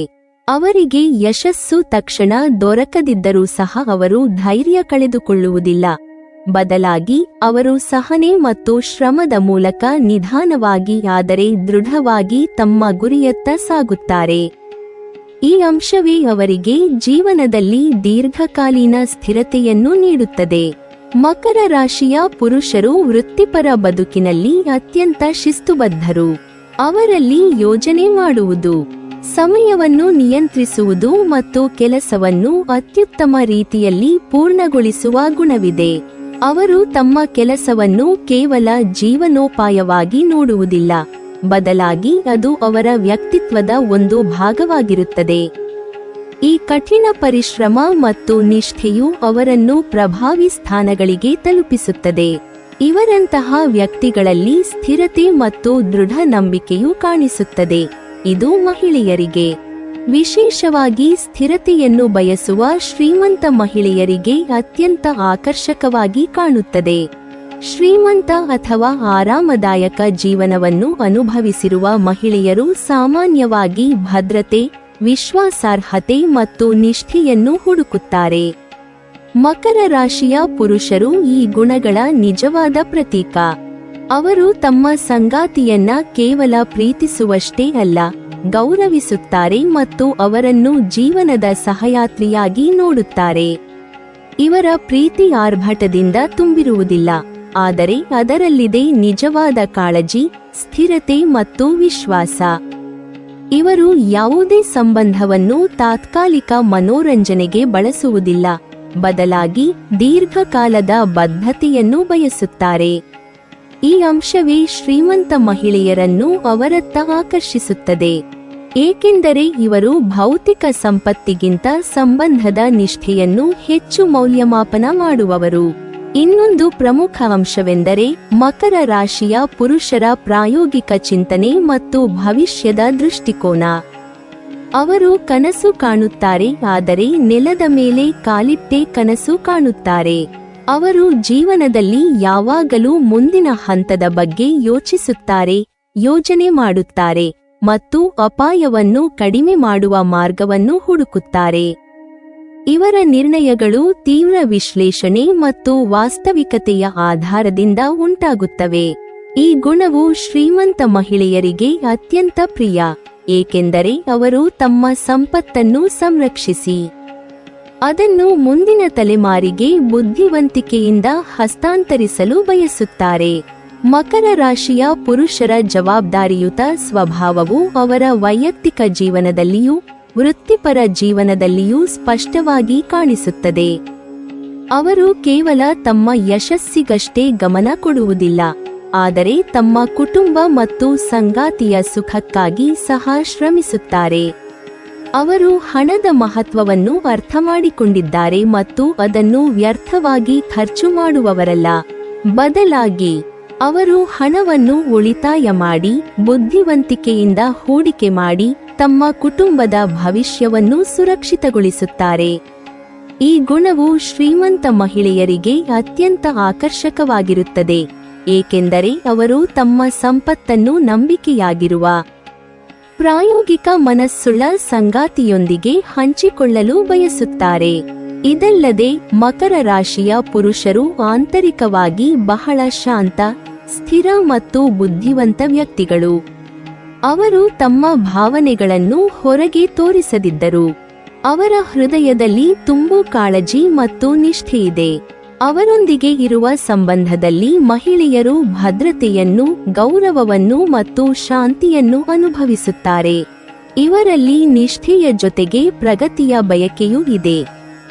ಅವರಿಗೆ ಯಶಸ್ಸು ತಕ್ಷಣ ದೊರಕದಿದ್ದರೂ ಸಹ ಅವರು ಧೈರ್ಯ ಕಳೆದುಕೊಳ್ಳುವುದಿಲ್ಲ. ಬದಲಾಗಿ ಅವರು ಸಹನೆ ಮತ್ತು ಶ್ರಮದ ಮೂಲಕ ನಿಧಾನವಾಗಿ ಆದರೆ ದೃಢವಾಗಿ ತಮ್ಮ ಗುರಿಯತ್ತ ಸಾಗುತ್ತಾರೆ. ಈ ಅಂಶವೇ ಅವರಿಗೆ ಜೀವನದಲ್ಲಿ ದೀರ್ಘಕಾಲೀನ ಸ್ಥಿರತೆಯನ್ನು ನೀಡುತ್ತದೆ. ಮಕರ ರಾಶಿಯ ಪುರುಷರು ವೃತ್ತಿಪರ ಬದುಕಿನಲ್ಲಿ ಅತ್ಯಂತ ಶಿಸ್ತುಬದ್ಧರು. ಅವರಲ್ಲಿ ಯೋಜನೆ ಮಾಡುವುದು, ಸಮಯವನ್ನು ನಿಯಂತ್ರಿಸುವುದು ಮತ್ತು ಕೆಲಸವನ್ನು ಅತ್ಯುತ್ತಮ ರೀತಿಯಲ್ಲಿ ಪೂರ್ಣಗೊಳಿಸುವ ಗುಣವಿದೆ. ಅವರು ತಮ್ಮ ಕೆಲಸವನ್ನು ಕೇವಲ ಜೀವನೋಪಾಯವಾಗಿ ನೋಡುವುದಿಲ್ಲ, ಬದಲಾಗಿ ಅದು ಅವರ ವ್ಯಕ್ತಿತ್ವದ ಒಂದು ಭಾಗವಾಗಿರುತ್ತದೆ. ಈ ಕಠಿಣ ಪರಿಶ್ರಮ ಮತ್ತು ನಿಷ್ಠೆಯು ಅವರನ್ನು ಪ್ರಭಾವಿ ಸ್ಥಾನಗಳಿಗೆ ತಲುಪಿಸುತ್ತದೆ. ಇವರಂತಹ ವ್ಯಕ್ತಿಗಳಲ್ಲಿ ಸ್ಥಿರತೆ ಮತ್ತು ದೃಢ ನಂಬಿಕೆಯು ಕಾಣಿಸುತ್ತದೆ. ಇದು ಮಹಿಳೆಯರಿಗೆ, ವಿಶೇಷವಾಗಿ ಸ್ಥಿರತೆಯನ್ನು ಬಯಸುವ ಶ್ರೀಮಂತ ಮಹಿಳೆಯರಿಗೆ ಅತ್ಯಂತ ಆಕರ್ಷಕವಾಗಿ ಕಾಣುತ್ತದೆ. ಶ್ರೀಮಂತ ಅಥವಾ ಆರಾಮದಾಯಕ ಜೀವನವನ್ನು ಅನುಭವಿಸಿರುವ ಮಹಿಳೆಯರು ಸಾಮಾನ್ಯವಾಗಿ ಭದ್ರತೆ, ವಿಶ್ವಾಸಾರ್ಹತೆ ಮತ್ತು ನಿಷ್ಠೆಯನ್ನು ಹುಡುಕುತ್ತಾರೆ. ಮಕರ ರಾಶಿಯ ಪುರುಷರು ಈ ಗುಣಗಳ ನಿಜವಾದ ಪ್ರತೀಕ. ಅವರು ತಮ್ಮ ಸಂಗಾತಿಯನ್ನ ಕೇವಲ ಪ್ರೀತಿಸುವಷ್ಟೇ ಅಲ್ಲ, ಗೌರವಿಸುತ್ತಾರೆ ಮತ್ತು ಅವರನ್ನು ಜೀವನದ ಸಹಯಾತ್ರಿಯಾಗಿ ನೋಡುತ್ತಾರೆ. ಇವರ ಪ್ರೀತಿ ಆರ್ಭಟದಿಂದ ತುಂಬಿರುವುದಿಲ್ಲ, ಆದರೆ ಅದರಲ್ಲಿದೆ ನಿಜವಾದ ಕಾಳಜಿ, ಸ್ಥಿರತೆ ಮತ್ತು ವಿಶ್ವಾಸ. ಇವರು ಯಾವುದೇ ಸಂಬಂಧವನ್ನು ತಾತ್ಕಾಲಿಕ ಮನೋರಂಜನೆಗೆ ಬಳಸುವುದಿಲ್ಲ, ಬದಲಾಗಿ ದೀರ್ಘಕಾಲದ ಬದ್ಧತೆಯನ್ನು ಬಯಸುತ್ತಾರೆ. ಈ ಅಂಶವೇ ಶ್ರೀಮಂತ ಮಹಿಳೆಯರನ್ನು ಅವರತ್ತ ಆಕರ್ಷಿಸುತ್ತದೆ, ಏಕೆಂದರೆ ಇವರು ಭೌತಿಕ ಸಂಪತ್ತಿಗಿಂತ ಸಂಬಂಧದ ನಿಷ್ಠೆಯನ್ನು ಹೆಚ್ಚು ಮೌಲ್ಯಮಾಪನ ಮಾಡುವವರು. ಇನ್ನೊಂದು ಪ್ರಮುಖ ಅಂಶವೆಂದರೆ ಮಕರ ರಾಶಿಯ ಪುರುಷರ ಪ್ರಾಯೋಗಿಕ ಚಿಂತನೆ ಮತ್ತು ಭವಿಷ್ಯದ ದೃಷ್ಟಿಕೋನ. ಅವರು ಕನಸು ಕಾಣುತ್ತಾರೆ, ಆದರೆ ನೆಲದ ಮೇಲೆ ಕಾಲಿಟ್ಟೇ ಕನಸು ಕಾಣುತ್ತಾರೆ. ಅವರು ಜೀವನದಲ್ಲಿ ಯಾವಾಗಲೂ ಮುಂದಿನ ಹಂತದ ಬಗ್ಗೆ ಯೋಚಿಸುತ್ತಾರೆ, ಯೋಜನೆ ಮಾಡುತ್ತಾರೆ ಮತ್ತು ಅಪಾಯವನ್ನು ಕಡಿಮೆ ಮಾಡುವ ಮಾರ್ಗವನ್ನು ಹುಡುಕುತ್ತಾರೆ. ಇವರ ನಿರ್ಣಯಗಳು ತೀವ್ರ ವಿಶ್ಲೇಷಣೆ ಮತ್ತು ವಾಸ್ತವಿಕತೆಯ ಆಧಾರದಿಂದ ಉಂಟಾಗುತ್ತವೆ. ಈ ಗುಣವು ಶ್ರೀಮಂತ ಮಹಿಳೆಯರಿಗೆ ಅತ್ಯಂತ ಪ್ರಿಯ, ಏಕೆಂದರೆ ಅವರು ತಮ್ಮ ಸಂಪತ್ತನ್ನು ಸಂರಕ್ಷಿಸಿ ಅದನ್ನು ಮುಂದಿನ ತಲೆಮಾರಿಗೆ ಬುದ್ಧಿವಂತಿಕೆಯಿಂದ ಹಸ್ತಾಂತರಿಸಲು ಬಯಸುತ್ತಾರೆ. ಮಕರ ರಾಶಿಯ ಪುರುಷರ ಜವಾಬ್ದಾರಿಯುತ ಸ್ವಭಾವವು ಅವರ ವೈಯಕ್ತಿಕ ಜೀವನದಲ್ಲಿಯೂ ವೃತ್ತಿಪರ ಜೀವನದಲ್ಲಿಯೂ ಸ್ಪಷ್ಟವಾಗಿ ಕಾಣಿಸುತ್ತದೆ. ಅವರು ಕೇವಲ ತಮ್ಮ ಯಶಸ್ಸಿಗಷ್ಟೇ ಗಮನ ಕೊಡುವುದಿಲ್ಲ, ಆದರೆ ತಮ್ಮ ಕುಟುಂಬ ಮತ್ತು ಸಂಗಾತಿಯ ಸುಖಕ್ಕಾಗಿ ಸಹ ಶ್ರಮಿಸುತ್ತಾರೆ. ಅವರು ಹಣದ ಮಹತ್ವವನ್ನು ಅರ್ಥಮಾಡಿಕೊಂಡಿದ್ದಾರೆ ಮತ್ತು ಅದನ್ನು ವ್ಯರ್ಥವಾಗಿ ಖರ್ಚು ಮಾಡುವವರಲ್ಲ. ಬದಲಾಗಿ ಅವರು ಹಣವನ್ನು ಉಳಿತಾಯ ಮಾಡಿ, ಬುದ್ಧಿವಂತಿಕೆಯಿಂದ ಹೂಡಿಕೆ ಮಾಡಿ, ತಮ್ಮ ಕುಟುಂಬದ ಭವಿಷ್ಯವನ್ನು ಸುರಕ್ಷಿತಗೊಳಿಸುತ್ತಾರೆ. ಈ ಗುಣವು ಶ್ರೀಮಂತ ಮಹಿಳೆಯರಿಗೆ ಅತ್ಯಂತ ಆಕರ್ಷಕವಾಗಿರುತ್ತದೆ, ಏಕೆಂದರೆ ಅವರು ತಮ್ಮ ಸಂಪತ್ತನ್ನು ನಂಬಿಕೆಯಾಗಿರುವ ಪ್ರಾಯೋಗಿಕ ಮನಸ್ಸುಳ್ಳ ಸಂಗಾತಿಯೊಂದಿಗೆ ಹಂಚಿಕೊಳ್ಳಲು ಬಯಸುತ್ತಾರೆ. ಇದಲ್ಲದೆ ಮಕರ ರಾಶಿಯ ಪುರುಷರು ಆಂತರಿಕವಾಗಿ ಬಹಳ ಶಾಂತ, ಸ್ಥಿರ ಮತ್ತು ಬುದ್ಧಿವಂತ ವ್ಯಕ್ತಿಗಳು. ಅವರು ತಮ್ಮ ಭಾವನೆಗಳನ್ನು ಹೊರಗೆ ತೋರಿಸದಿದ್ದರು, ಅವರ ಹೃದಯದಲ್ಲಿ ತುಂಬು ಕಾಳಜಿ ಮತ್ತು ನಿಷ್ಠೆಯಿದೆ. ಅವರೊಂದಿಗೆ ಇರುವ ಸಂಬಂಧದಲ್ಲಿ ಮಹಿಳೆಯರು ಭದ್ರತೆಯನ್ನು, ಗೌರವವನ್ನು ಮತ್ತು ಶಾಂತಿಯನ್ನು ಅನುಭವಿಸುತ್ತಾರೆ. ಇವರಲ್ಲಿ ನಿಷ್ಠೆಯ ಜೊತೆಗೆ ಪ್ರಗತಿಯ ಬಯಕೆಯೂ ಇದೆ.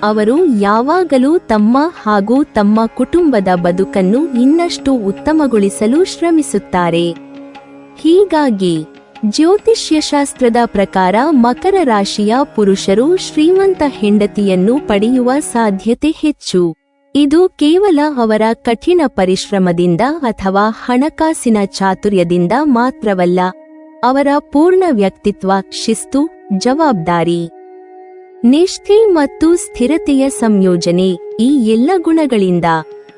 ಅವರು ಯಾವಾಗಲೂ ತಮ್ಮ ಹಾಗೂ ತಮ್ಮ ಕುಟುಂಬದ ಬದುಕನ್ನು ಇನ್ನಷ್ಟು ಉತ್ತಮಗೊಳಿಸಲು ಶ್ರಮಿಸುತ್ತಾರೆ. ಹೀಗಾಗಿ ಜ್ಯೋತಿಷ್ಯಶಾಸ್ತ್ರದ ಪ್ರಕಾರ ಮಕರ ರಾಶಿಯ ಪುರುಷರು ಶ್ರೀಮಂತ ಹೆಂಡತಿಯನ್ನು ಪಡೆಯುವ ಸಾಧ್ಯತೆ ಹೆಚ್ಚು. ಇದು ಕೇವಲ ಅವರ ಕಠಿಣ ಪರಿಶ್ರಮದಿಂದ ಅಥವಾ ಹಣಕಾಸಿನ ಚಾತುರ್ಯದಿಂದ ಮಾತ್ರವಲ್ಲ, ಅವರ ಪೂರ್ಣ ವ್ಯಕ್ತಿತ್ವ, ಶಿಸ್ತು, ಜವಾಬ್ದಾರಿ, ನಿಷ್ಠೆ ಮತ್ತು ಸ್ಥಿರತೆಯ ಸಂಯೋಜನೆ, ಈ ಎಲ್ಲ ಗುಣಗಳಿಂದ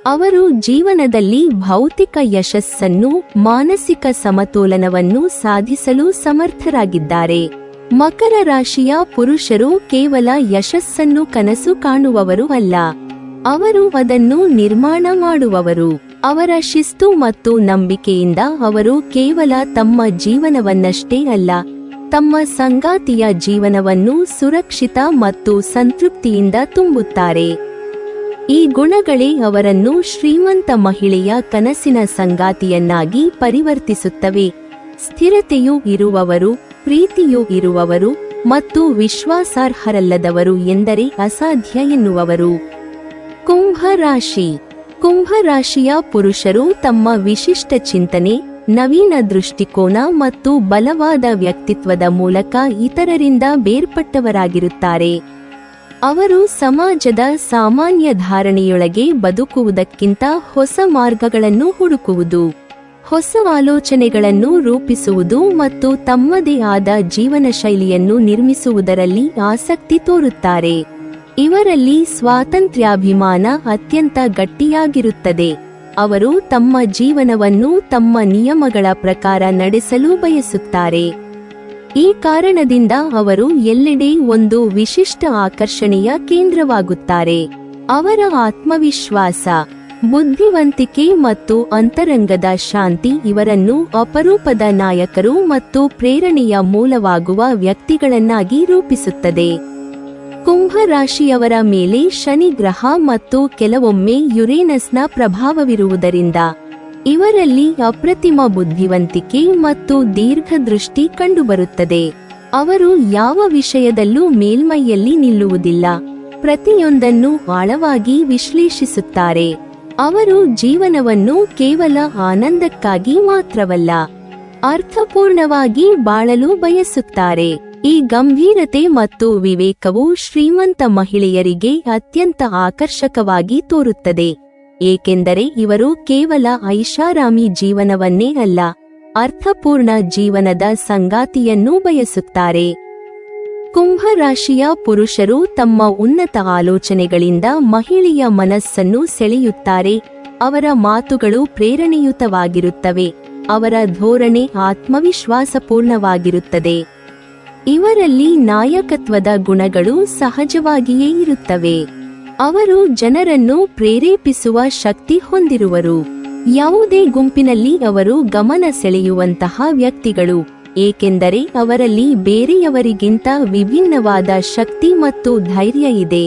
ಅವರು ಜೀವನದಲ್ಲಿ ಭೌತಿಕ ಯಶಸ್ಸನ್ನು, ಮಾನಸಿಕ ಸಮತೋಲನವನ್ನು ಸಾಧಿಸಲು ಸಮರ್ಥರಾಗಿದ್ದಾರೆ. ಮಕರ ರಾಶಿಯ ಪುರುಷರು ಕೇವಲ ಯಶಸ್ಸನ್ನು ಕನಸು ಕಾಣುವವರು ಅಲ್ಲ, ಅವರು ಅದನ್ನು ನಿರ್ಮಾಣ ಮಾಡುವವರು. ಅವರ ಶಿಸ್ತು ಮತ್ತು ನಂಬಿಕೆಯಿಂದ ಅವರು ಕೇವಲ ತಮ್ಮ ಜೀವನವನ್ನಷ್ಟೇ ಅಲ್ಲ, ತಮ್ಮ ಸಂಗಾತಿಯ ಜೀವನವನ್ನು ಸುರಕ್ಷಿತ ಮತ್ತು ಸಂತೃಪ್ತಿಯಿಂದ ತುಂಬುತ್ತಾರೆ. ಈ ಗುಣಗಳೇ ಅವರನ್ನು ಶ್ರೀಮಂತ ಮಹಿಳೆಯ ಕನಸಿನ ಸಂಗಾತಿಯನ್ನಾಗಿ ಪರಿವರ್ತಿಸುತ್ತವೆ. ಸ್ಥಿರತೆಯೂ ಇರುವವರು, ಪ್ರೀತಿಯೂ ಇರುವವರು ಮತ್ತು ವಿಶ್ವಾಸಾರ್ಹರಲ್ಲದವರು ಎಂದರೆ ಅಸಾಧ್ಯ ಎನ್ನುವವರು. ಕುಂಭರಾಶಿ. ಕುಂಭರಾಶಿಯ ಪುರುಷರು ತಮ್ಮ ವಿಶಿಷ್ಟ ಚಿಂತನೆ, ನವೀನ ದೃಷ್ಟಿಕೋನ ಮತ್ತು ಬಲವಾದ ವ್ಯಕ್ತಿತ್ವದ ಮೂಲಕ ಇತರರಿಂದ ಬೇರ್ಪಟ್ಟವರಾಗಿರುತ್ತಾರೆ. ಅವರು ಸಮಾಜದ ಸಾಮಾನ್ಯ ಧಾರಣೆಯೊಳಗೆ ಬದುಕುವುದಕ್ಕಿಂತ ಹೊಸ ಮಾರ್ಗಗಳನ್ನು ಹುಡುಕುವುದು, ಹೊಸ ಆಲೋಚನೆಗಳನ್ನು ರೂಪಿಸುವುದು ಮತ್ತು ತಮ್ಮದೇ ಆದ ಜೀವನ ಶೈಲಿಯನ್ನು ನಿರ್ಮಿಸುವುದರಲ್ಲಿ ಆಸಕ್ತಿ ತೋರುತ್ತಾರೆ. ಇವರಲ್ಲಿ ಸ್ವಾತಂತ್ರ್ಯಾಭಿಮಾನ ಅತ್ಯಂತ ಗಟ್ಟಿಯಾಗಿರುತ್ತದೆ. ಅವರು ತಮ್ಮ ಜೀವನವನ್ನು ತಮ್ಮ ನಿಯಮಗಳ ಪ್ರಕಾರ ನಡೆಸಲು ಬಯಸುತ್ತಾರೆ. ಈ ಕಾರಣದಿಂದ ಅವರು ಎಲ್ಲೆಡೆ ಒಂದು ವಿಶಿಷ್ಟ ಆಕರ್ಷಣೆಯ ಕೇಂದ್ರವಾಗುತ್ತಾರೆ. ಅವರ ಆತ್ಮವಿಶ್ವಾಸ, ಬುದ್ಧಿವಂತಿಕೆ ಮತ್ತು ಅಂತರಂಗದ ಶಾಂತಿ ಇವರನ್ನು ಅಪರೂಪದ ನಾಯಕರು ಮತ್ತು ಪ್ರೇರಣೆಯ ಮೂಲವಾಗುವ ವ್ಯಕ್ತಿಗಳನ್ನಾಗಿ ರೂಪಿಸುತ್ತದೆ. ಕುಂಭರಾಶಿಯವರ ಮೇಲೆ ಶನಿ ಗ್ರಹ ಮತ್ತು ಕೆಲವೊಮ್ಮೆ ಯುರೇನಸ್ನ ಪ್ರಭಾವವಿರುವುದರಿಂದ ಇವರಲ್ಲಿ ಅಪ್ರತಿಮ ಬುದ್ಧಿವಂತಿಕೆ ಮತ್ತು ದೀರ್ಘದೃಷ್ಟಿ ಕಂಡುಬರುತ್ತದೆ. ಅವರು ಯಾವ ವಿಷಯದಲ್ಲೂ ಮೇಲ್ಮೈಯಲ್ಲಿ ನಿಲ್ಲುವುದಿಲ್ಲ, ಪ್ರತಿಯೊಂದನ್ನು ಆಳವಾಗಿ ವಿಶ್ಲೇಷಿಸುತ್ತಾರೆ. ಅವರು ಜೀವನವನ್ನು ಕೇವಲ ಆನಂದಕ್ಕಾಗಿ ಮಾತ್ರವಲ್ಲ, ಅರ್ಥಪೂರ್ಣವಾಗಿ ಬಾಳಲು ಬಯಸುತ್ತಾರೆ. ಈ ಗಂಭೀರತೆ ಮತ್ತು ವಿವೇಕವು ಶ್ರೀಮಂತ ಮಹಿಳೆಯರಿಗೆ ಅತ್ಯಂತ ಆಕರ್ಷಕವಾಗಿ ತೋರುತ್ತದೆ, ಏಕೆಂದರೆ ಇವರು ಕೇವಲ ಐಷಾರಾಮಿ ಜೀವನವನ್ನೇ ಅಲ್ಲ, ಅರ್ಥಪೂರ್ಣ ಜೀವನದ ಸಂಗಾತಿಯನ್ನೂ ಬಯಸುತ್ತಾರೆ. ಕುಂಭರಾಶಿಯ ಪುರುಷರು ತಮ್ಮ ಉನ್ನತ ಆಲೋಚನೆಗಳಿಂದ ಮಹಿಳೆಯ ಮನಸ್ಸನ್ನು ಸೆಳೆಯುತ್ತಾರೆ. ಅವರ ಮಾತುಗಳು ಪ್ರೇರಣೆಯುತವಾಗಿರುತ್ತವೆ, ಅವರ ಧೋರಣೆ ಆತ್ಮವಿಶ್ವಾಸಪೂರ್ಣವಾಗಿರುತ್ತದೆ. ಇವರಲ್ಲಿ ನಾಯಕತ್ವದ ಗುಣಗಳು ಸಹಜವಾಗಿಯೇ ಇರುತ್ತವೆ. ಅವರು ಜನರನ್ನು ಪ್ರೇರೇಪಿಸುವ ಶಕ್ತಿ ಹೊಂದಿರುವರು. ಯಾವುದೇ ಗುಂಪಿನಲ್ಲಿ ಅವರು ಗಮನ ಸೆಳೆಯುವಂತಹ ವ್ಯಕ್ತಿಗಳು, ಏಕೆಂದರೆ ಅವರಲ್ಲಿ ಬೇರೆಯವರಿಗಿಂತ ವಿಭಿನ್ನವಾದ ಶಕ್ತಿ ಮತ್ತು ಧೈರ್ಯ ಇದೆ.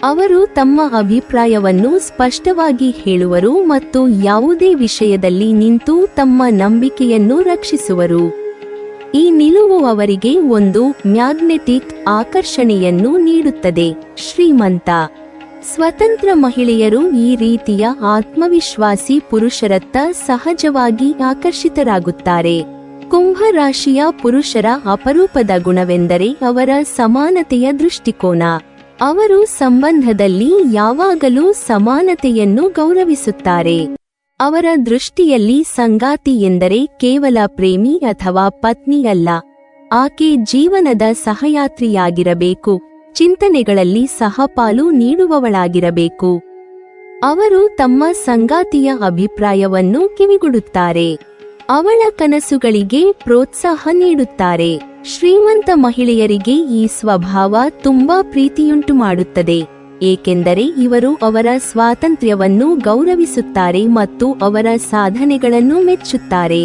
ಅವರು ತಮ್ಮ ಅಭಿಪ್ರಾಯವನ್ನು ಸ್ಪಷ್ಟವಾಗಿ ಹೇಳುವರು ಮತ್ತು ಯಾವುದೇ ವಿಷಯದಲ್ಲಿ ನಿಂತು ತಮ್ಮ ನಂಬಿಕೆಯನ್ನು ರಕ್ಷಿಸುವರು. ಈ ನಿಲುವು ಅವರಿಗೆ ಒಂದು ಮ್ಯಾಗ್ನೆಟಿಕ್ ಆಕರ್ಷಣೆಯನ್ನು ನೀಡುತ್ತದೆ. ಶ್ರೀಮಂತ, ಸ್ವತಂತ್ರ ಮಹಿಳೆಯರು ಈ ರೀತಿಯ ಆತ್ಮವಿಶ್ವಾಸಿ ಪುರುಷರತ್ತ ಸಹಜವಾಗಿ ಆಕರ್ಷಿತರಾಗುತ್ತಾರೆ. ಕುಂಭರಾಶಿಯ ಪುರುಷರ ಅಪರೂಪದ ಗುಣವೆಂದರೆ ಅವರ ಸಮಾನತೆಯ ದೃಷ್ಟಿಕೋನ. ಅವರು ಸಂಬಂಧದಲ್ಲಿ ಯಾವಾಗಲೂ ಸಮಾನತೆಯನ್ನು ಗೌರವಿಸುತ್ತಾರೆ. ಅವರ ದೃಷ್ಟಿಯಲ್ಲಿ ಸಂಗಾತಿ ಎಂದರೆ ಕೇವಲ ಪ್ರೇಮಿ ಅಥವಾ ಪತ್ನಿ ಅಲ್ಲ, ಆಕೆ ಜೀವನದ ಸಹಯಾತ್ರಿಯಾಗಿರಬೇಕು, ಚಿಂತನೆಗಳಲ್ಲಿ ಸಹಪಾಲು ನೀಡುವವಳಾಗಿರಬೇಕು. ಅವರು ತಮ್ಮ ಸಂಗಾತಿಯ ಅಭಿಪ್ರಾಯವನ್ನು ಕಿವಿಗೊಡುತ್ತಾರೆ, ಅವಳ ಕನಸುಗಳಿಗೆ ಪ್ರೋತ್ಸಾಹ ನೀಡುತ್ತಾರೆ. ಶ್ರೀಮಂತ ಮಹಿಳೆಯರಿಗೆ ಈ ಸ್ವಭಾವ ತುಂಬಾ ಪ್ರೀತಿಯುಂಟು ಮಾಡುತ್ತದೆ, ಏಕೆಂದರೆ ಇವರು ಅವರ ಸ್ವಾತಂತ್ರ್ಯವನ್ನು ಗೌರವಿಸುತ್ತಾರೆ ಮತ್ತು ಅವರ ಸಾಧನೆಗಳನ್ನು ಮೆಚ್ಚುತ್ತಾರೆ.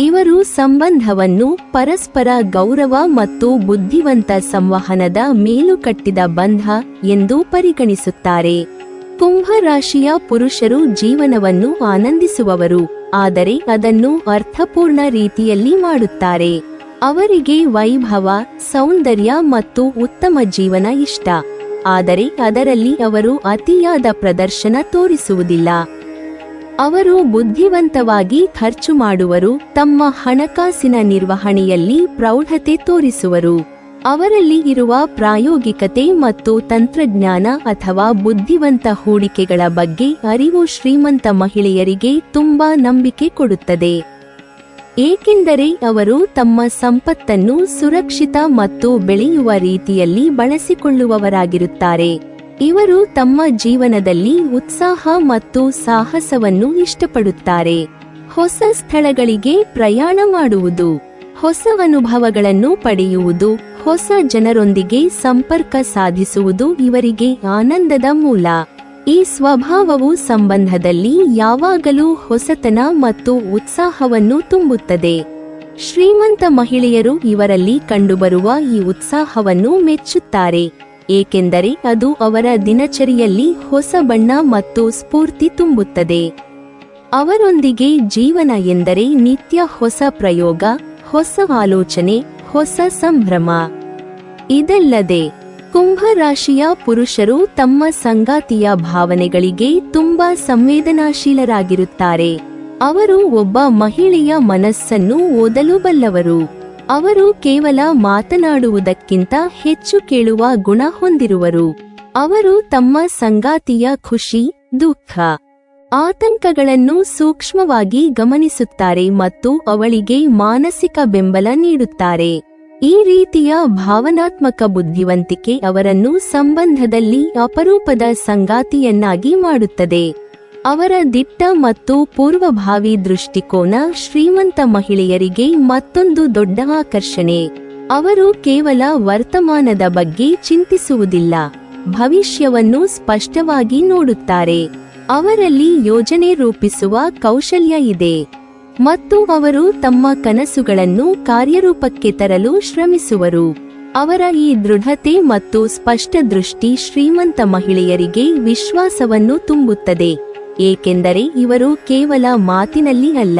ಇವರು ಸಂಬಂಧವನ್ನು ಪರಸ್ಪರ ಗೌರವ ಮತ್ತು ಬುದ್ಧಿವಂತ ಸಂವಹನದ ಮೇಲುಕಟ್ಟಿದ ಬಂಧ ಎಂದು ಪರಿಗಣಿಸುತ್ತಾರೆ. ಕುಂಭರಾಶಿಯ ಪುರುಷರು ಜೀವನವನ್ನು ಆನಂದಿಸುವವರು, ಆದರೆ ಅದನ್ನು ಅರ್ಥಪೂರ್ಣ ರೀತಿಯಲ್ಲಿ ಮಾಡುತ್ತಾರೆ. ಅವರಿಗೆ ವೈಭವ, ಸೌಂದರ್ಯ ಮತ್ತು ಉತ್ತಮ ಜೀವನ ಇಷ್ಟ, ಆದರೆ ಅದರಲ್ಲಿ ಅವರು ಅತಿಯಾದ ಪ್ರದರ್ಶನ ತೋರಿಸುವುದಿಲ್ಲ. ಅವರು ಬುದ್ಧಿವಂತವಾಗಿ ಖರ್ಚು ಮಾಡುವರು, ತಮ್ಮ ಹಣಕಾಸಿನ ನಿರ್ವಹಣೆಯಲ್ಲಿ ಪ್ರೌಢತೆ ತೋರಿಸುವರು. ಅವರಲ್ಲಿ ಇರುವ ಪ್ರಾಯೋಗಿಕತೆ ಮತ್ತು ತಂತ್ರಜ್ಞಾನ ಅಥವಾ ಬುದ್ಧಿವಂತ ಹೂಡಿಕೆಗಳ ಬಗ್ಗೆ ಅರಿವು ಶ್ರೀಮಂತ ಮಹಿಳೆಯರಿಗೆ ತುಂಬಾ ನಂಬಿಕೆ ಕೊಡುತ್ತದೆ, ಏಕೆಂದರೆ ಅವರು ತಮ್ಮ ಸಂಪತ್ತನ್ನು ಸುರಕ್ಷಿತ ಮತ್ತು ಬೆಳೆಯುವ ರೀತಿಯಲ್ಲಿ ಬಳಸಿಕೊಳ್ಳುವವರಾಗಿರುತ್ತಾರೆ. ಇವರು ತಮ್ಮ ಜೀವನದಲ್ಲಿ ಉತ್ಸಾಹ ಮತ್ತು ಸಾಹಸವನ್ನು ಇಷ್ಟಪಡುತ್ತಾರೆ. ಹೊಸ ಸ್ಥಳಗಳಿಗೆ ಪ್ರಯಾಣ ಮಾಡುವುದು, ಹೊಸ ಅನುಭವಗಳನ್ನು ಪಡೆಯುವುದು, ಹೊಸ ಜನರೊಂದಿಗೆ ಸಂಪರ್ಕ ಸಾಧಿಸುವುದು ಇವರಿಗೆ ಆನಂದದ ಮೂಲ. ಈ ಸ್ವಭಾವವು ಸಂಬಂಧದಲ್ಲಿ ಯಾವಾಗಲೂ ಹೊಸತನ ಮತ್ತು ಉತ್ಸಾಹವನ್ನು ತುಂಬುತ್ತದೆ. ಶ್ರೀಮಂತ ಮಹಿಳೆಯರು ಇವರಲ್ಲಿ ಕಂಡುಬರುವ ಈ ಉತ್ಸಾಹವನ್ನು ಮೆಚ್ಚುತ್ತಾರೆ, ಏಕೆಂದರೆ ಅದು ಅವರ ದಿನಚರಿಯಲ್ಲಿ ಹೊಸ ಬಣ್ಣ ಮತ್ತು ಸ್ಫೂರ್ತಿ ತುಂಬುತ್ತದೆ. ಅವರೊಂದಿಗೆ ಜೀವನ ಎಂದರೆ ನಿತ್ಯ ಹೊಸ ಪ್ರಯೋಗ, ಹೊಸ ಆಲೋಚನೆ, ಹೊಸ ಸಂಭ್ರಮ. ಇದಲ್ಲದೆ ಕುಂಭರಾಶಿಯ ಪುರುಷರು ತಮ್ಮ ಸಂಗಾತಿಯ ಭಾವನೆಗಳಿಗೆ ತುಂಬಾ ಸಂವೇದನಾಶೀಲರಾಗಿರುತ್ತಾರೆ. ಅವರು ಒಬ್ಬ ಮಹಿಳೆಯ ಮನಸ್ಸನ್ನು ಓದಲು ಬಲ್ಲವರು. ಅವರು ಕೇವಲ ಮಾತನಾಡುವುದಕ್ಕಿಂತ ಹೆಚ್ಚು ಕೇಳುವ ಗುಣ ಹೊಂದಿರುವರು. ಅವರು ತಮ್ಮ ಸಂಗಾತಿಯ ಖುಷಿ, ದುಃಖ, ಆತಂಕಗಳನ್ನು ಸೂಕ್ಷ್ಮವಾಗಿ ಗಮನಿಸುತ್ತಾರೆ ಮತ್ತು ಅವಳಿಗೆ ಮಾನಸಿಕ ಬೆಂಬಲ ನೀಡುತ್ತಾರೆ. ಈ ರೀತಿಯ ಭಾವನಾತ್ಮಕ ಬುದ್ಧಿವಂತಿಕೆ ಅವರನ್ನು ಸಂಬಂಧದಲ್ಲಿ ಅಪರೂಪದ ಸಂಗಾತಿಯನ್ನಾಗಿ ಮಾಡುತ್ತದೆ. ಅವರ ದಿಟ್ಟ ಮತ್ತು ಪೂರ್ವಭಾವಿ ದೃಷ್ಟಿಕೋನ ಶ್ರೀಮಂತ ಮಹಿಳೆಯರಿಗೆ ಮತ್ತೊಂದು ದೊಡ್ಡ ಆಕರ್ಷಣೆ. ಅವರು ಕೇವಲ ವರ್ತಮಾನದ ಬಗ್ಗೆ ಚಿಂತಿಸುವುದಿಲ್ಲ, ಭವಿಷ್ಯವನ್ನು ಸ್ಪಷ್ಟವಾಗಿ ನೋಡುತ್ತಾರೆ. ಅವರಲ್ಲಿ ಯೋಜನೆ ರೂಪಿಸುವ ಕೌಶಲ್ಯ ಇದೆ ಮತ್ತು ಅವರು ತಮ್ಮ ಕನಸುಗಳನ್ನು ಕಾರ್ಯರೂಪಕ್ಕೆ ತರಲು ಶ್ರಮಿಸುವರು. ಅವರ ಈ ದೃಢತೆ ಮತ್ತು ಸ್ಪಷ್ಟ ದೃಷ್ಟಿ ಶ್ರೀಮಂತ ಮಹಿಳೆಯರಿಗೆ ವಿಶ್ವಾಸವನ್ನು ತುಂಬುತ್ತದೆ, ಏಕೆಂದರೆ ಇವರು ಕೇವಲ ಮಾತಿನಲ್ಲಿ ಅಲ್ಲ,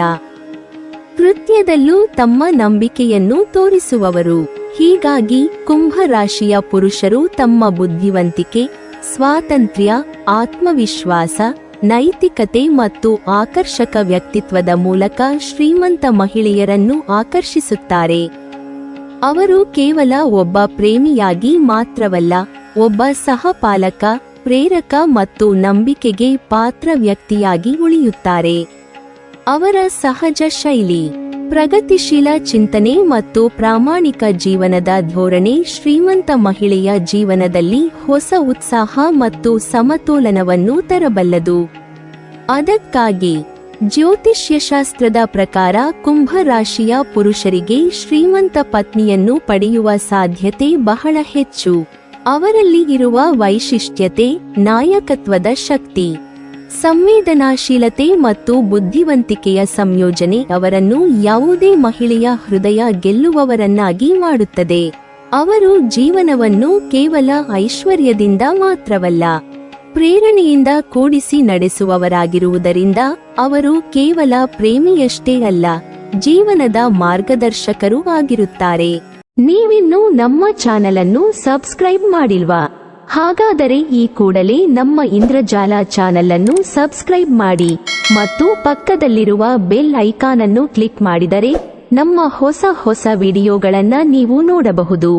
ಕೃತ್ಯದಲ್ಲೂ ತಮ್ಮ ನಂಬಿಕೆಯನ್ನು ತೋರಿಸುವವರು. ಹೀಗಾಗಿ ಕುಂಭರಾಶಿಯ ಪುರುಷರು ತಮ್ಮ ಬುದ್ಧಿವಂತಿಕೆ, ಸ್ವಾತಂತ್ರ್ಯ, ಆತ್ಮವಿಶ್ವಾಸ, ನೈತಿಕತೆ ಮತ್ತು ಆಕರ್ಷಕ ವ್ಯಕ್ತಿತ್ವದ ಮೂಲಕ ಶ್ರೀಮಂತ ಮಹಿಳೆಯರನ್ನು ಆಕರ್ಷಿಸುತ್ತಾರೆ. ಅವರು ಕೇವಲ ಒಬ್ಬ ಪ್ರೇಮಿಯಾಗಿ ಮಾತ್ರವಲ್ಲ, ಒಬ್ಬ ಸಹಪಾಲಕ, ಪ್ರೇರಕ ಮತ್ತು ನಂಬಿಕೆಗೆ ಪಾತ್ರ ವ್ಯಕ್ತಿಯಾಗಿ ಉಳಿಯುತ್ತಾರೆ. ಅವರ ಸಹಜ ಶೈಲಿ, ಪ್ರಗತಿಶೀಲ ಚಿಂತನೆ ಮತ್ತು ಪ್ರಾಮಾಣಿಕ ಜೀವನದ ಧೋರಣೆ ಶ್ರೀಮಂತ ಮಹಿಳೆಯ ಜೀವನದಲ್ಲಿ ಹೊಸ ಉತ್ಸಾಹ ಮತ್ತು ಸಮತೋಲನವನ್ನು ತರಬಲ್ಲದು. ಅದಕ್ಕಾಗಿ ಜ್ಯೋತಿಷ್ಯಶಾಸ್ತ್ರದ ಪ್ರಕಾರ ಕುಂಭರಾಶಿಯ ಪುರುಷರಿಗೆ ಶ್ರೀಮಂತ ಪತ್ನಿಯನ್ನು ಪಡೆಯುವ ಸಾಧ್ಯತೆ ಬಹಳ ಹೆಚ್ಚು. ಅವರಲ್ಲಿ ಇರುವ ವೈಶಿಷ್ಟ್ಯತೆ, ನಾಯಕತ್ವದ ಶಕ್ತಿ, ಸಂವೇದನಾಶೀಲತೆ ಮತ್ತು ಬುದ್ಧಿವಂತಿಕೆಯ ಸಂಯೋಜನೆ ಅವರನ್ನು ಯಾವುದೇ ಮಹಿಳೆಯ ಹೃದಯ ಗೆಲ್ಲುವವರನ್ನಾಗಿ ಮಾಡುತ್ತದೆ. ಅವರು ಜೀವನವನ್ನು ಕೇವಲ ಐಶ್ವರ್ಯದಿಂದ ಮಾತ್ರವಲ್ಲ, ಪ್ರೇರಣೆಯಿಂದ ಕೂಡಿಸಿ ನಡೆಸುವವರಾಗಿರುವುದರಿಂದ ಅವರು ಕೇವಲ ಪ್ರೇಮಿಯಷ್ಟೇ ಅಲ್ಲ, ಜೀವನದ ಮಾರ್ಗದರ್ಶಕರೂ ಆಗಿರುತ್ತಾರೆ. ನೀವಿನ್ನೂ ನಮ್ಮ ಚಾನೆಲ್ ಅನ್ನು ಸಬ್ಸ್ಕ್ರೈಬ್ ಮಾಡಿಲ್ವಾ? ಹಾಗಾದರೆ ಈ ಕೂಡಲೇ ನಮ್ಮ ಇಂದ್ರಜಾಲ ಚಾನೆಲ್ ಅನ್ನು ಸಬ್ಸ್ಕ್ರೈಬ್ ಮಾಡಿ ಮತ್ತು ಪಕ್ಕದಲ್ಲಿರುವ ಬೆಲ್ ಐಕಾನ್ ಅನ್ನು ಕ್ಲಿಕ್ ಮಾಡಿದರೆ ನಮ್ಮ ಹೊಸ ವಿಡಿಯೋಗಳನ್ನು ನೀವು ನೋಡಬಹುದು.